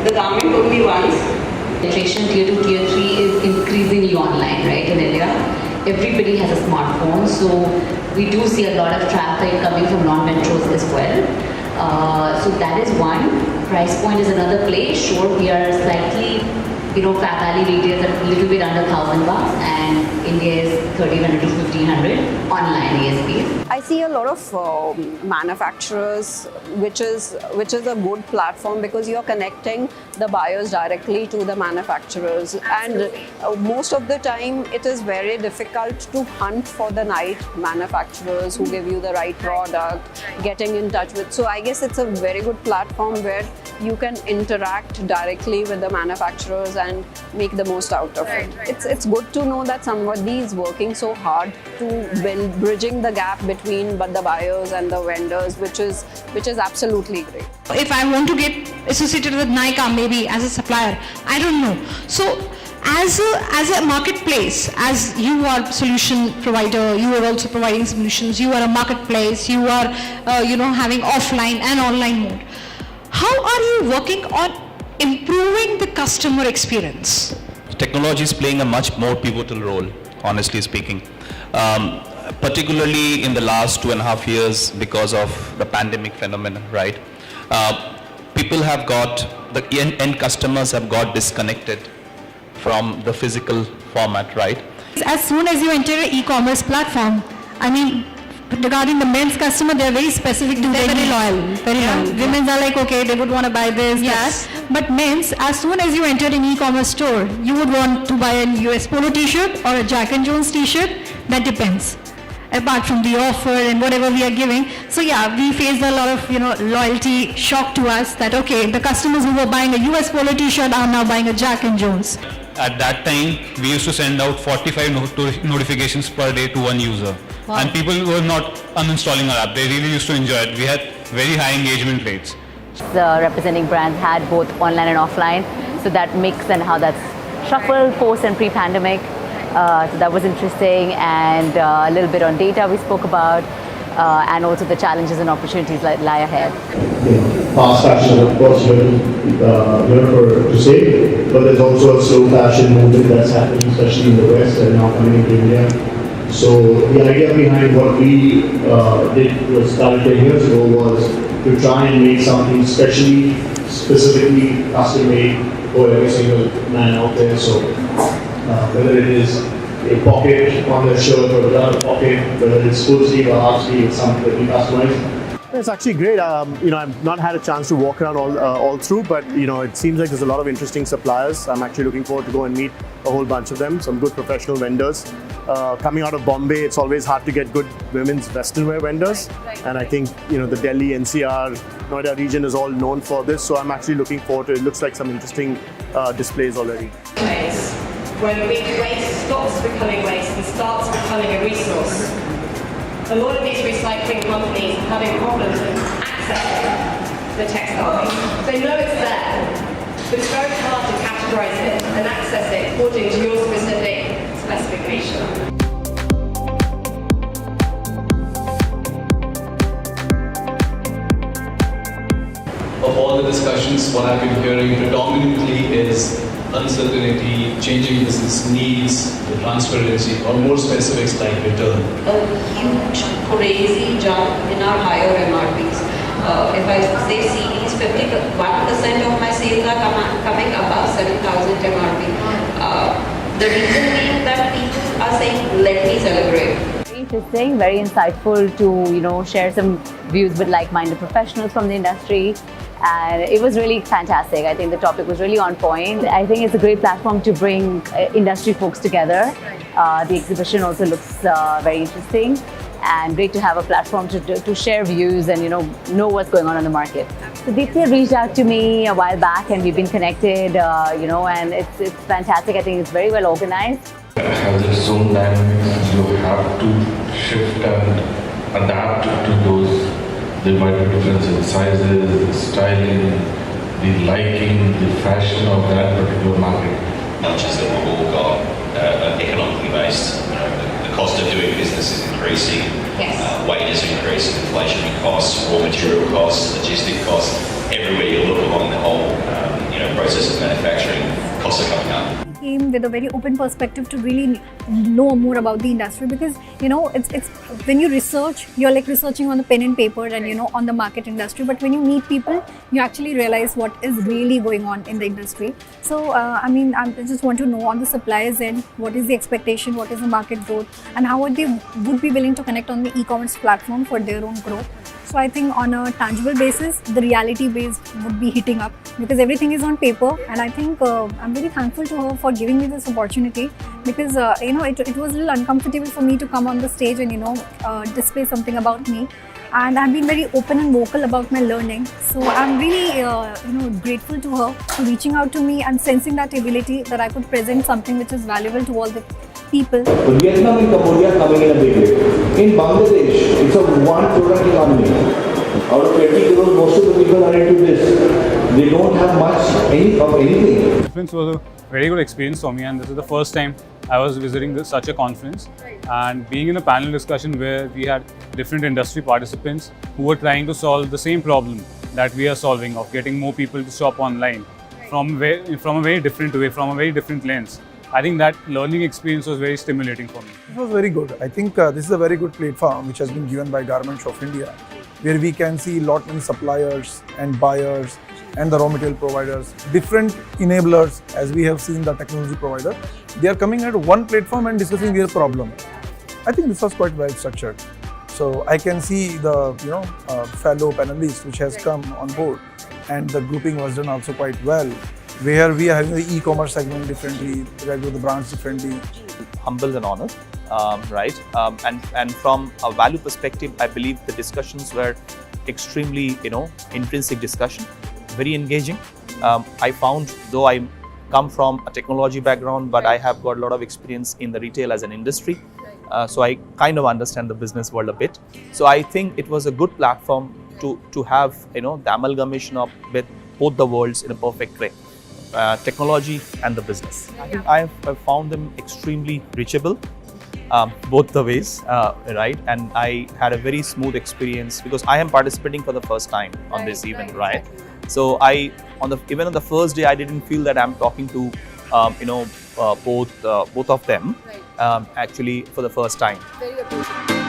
the government told me once. Penetration tier 2, tier 3 is increasingly online, right, in India. Everybody has a smartphone, so we do see a lot of traffic coming from non-metros as well. So that is one. Price point is another play. Sure, we are slightly, Fab Valley retails at a little bit under $1,000 and India is 1,300 to 1,500 online ASPs. I see a lot of manufacturers, which is a good platform because you're connecting the buyers directly to the manufacturers. Absolutely. And most of the time it is very difficult to hunt for the right manufacturers who give you the right product, getting in touch with. So I guess it's a very good platform where you can interact directly with the manufacturers and make the most out of it. It's good to know that somebody is working so hard to build, bridging the gap between the buyers and the vendors, which is absolutely great. If I want to get associated with Nykaa maybe as a supplier, I don't know. So as a marketplace, as you are solution provider, you are also providing solutions, you are a marketplace, you are having offline and online mode. How are you working on improving the customer experience? Technology is playing a much more pivotal role, honestly speaking. Particularly in the last 2.5 years because of the pandemic phenomenon, right? People have the end customers have got disconnected from the physical format, right? As soon as you enter an e-commerce platform, regarding the men's customer, they're very specific to their very loyal. Women's are like, okay, they would want to buy this, Yes. that. But men's, as soon as you enter an e-commerce store, you would want to buy a US Polo t-shirt or a Jack and Jones t-shirt. That depends. Apart from the offer and whatever we are giving. So yeah, we faced a lot of, loyalty shock to us that, okay, the customers who were buying a US Polo t-shirt are now buying a Jack and Jones. At that time, we used to send out 45 notifications per day to one user. Wow. And people were not uninstalling our app. They really used to enjoy it. We had very high engagement rates. The representing brands had both online and offline, so that mix and how that's shuffled post and pre-pandemic. So that was interesting, and a little bit on data we spoke about, and also the challenges and opportunities that lie ahead. Fast fashion, of course, here to say, but there's also a slow fashion movement that's happening, especially in the West and now coming into India. So the idea behind what we started 10 years ago was to try and make something specifically custom made for every single man out there. So whether it is a pocket on their shirt or without a pocket, whether it's full sleeve or half sleeve, it's something that we customize. It's actually great. I've not had a chance to walk around all through, but it seems like there's a lot of interesting suppliers. I'm actually looking forward to go and meet a whole bunch of them, some good professional vendors. Coming out of Bombay, it's always hard to get good women's western wear vendors. And I think, the Delhi, NCR, Noida region is all known for this. So I'm actually looking forward to it. It looks like some interesting displays already. When waste stops becoming waste and starts becoming a resource. A lot of these recycling companies are having problems accessing the textile waste. They know it's there, but it's very hard to categorize it and access it according to your specific specification. Of all the discussions, what I've been hearing predominantly is uncertainty, changing business needs, the transparency, or more specifics like return. A huge, crazy jump in our higher MRPs. If I say CDs, 51% of my sales are coming above 7,000 MRP. The reason being that people are saying, let me celebrate. Very interesting, very insightful to share some views with like-minded professionals from the industry. And it was really fantastic. I think the topic was really on point. I think it's a great platform to bring industry folks together. The exhibition also looks very interesting, and great to have a platform to share views and know what's going on in the market. So Deepthi reached out to me a while back, and we've been connected, and it's fantastic. I think it's very well organized. It has its own dynamics. You have to shift and adapt to those. There might be difference in sizes, the styling, the liking, the fashion of that particular market. Much as that we've all got economically based, the cost of doing business is increasing, Yes. Wages are increasing, inflationary costs, raw material costs, logistic costs. everywhere you look along the whole, process of manufacturing, costs are coming up. Came with a very open perspective to really know more about the industry, because it's when you research, you're like researching on the pen and paper and on the market industry, but when you meet people, you actually realize what is really going on in the industry. So I just want to know on the suppliers end, what is the expectation, what is the market growth, and how they would be willing to connect on the e-commerce platform for their own growth. So I think on a tangible basis, the reality base would be hitting up, because everything is on paper, and I think I'm very thankful to her for giving me this opportunity, because it was a little uncomfortable for me to come on the stage and display something about me, and I've been very open and vocal about my learning. So I'm really grateful to her for reaching out to me and sensing that ability that I could present something which is valuable to all the people. Vietnam and Cambodia are coming in a big way. In Bangladesh, it's a one product economy. Out of 20 crores, most of the people are into this. They don't have much of anything. The conference was a very good experience for me, and this is the first time I was visiting such a conference, and being in a panel discussion where we had different industry participants who were trying to solve the same problem that we are solving, of getting more people to shop online from a very different way, from a very different lens. I think that learning experience was very stimulating for me. It was very good. I think this is a very good platform which has been given by Garments of India, where we can see many suppliers and buyers and the raw material providers, different enablers, as we have seen the technology provider. They are coming at one platform and discussing their problem. I think this was quite well structured. So I can see the fellow panelists which has come on board, and the grouping was done also quite well, where we are having the e-commerce segment differently, where the brands differently. Humble and honored, right? And from a value perspective, I believe the discussions were extremely, intrinsic discussion, very engaging. I found, though I come from a technology background, but I have got a lot of experience in the retail as an industry. So I kind of understand the business world a bit. So I think it was a good platform to have, the amalgamation of with both the worlds in a perfect way. Technology and the business. I think I've found them extremely reachable, both the ways, right? And I had a very smooth experience because I am participating for the first time on this event, right? So even on the first day, I didn't feel that I'm talking to, both of them, actually for the first time. Very appreciative.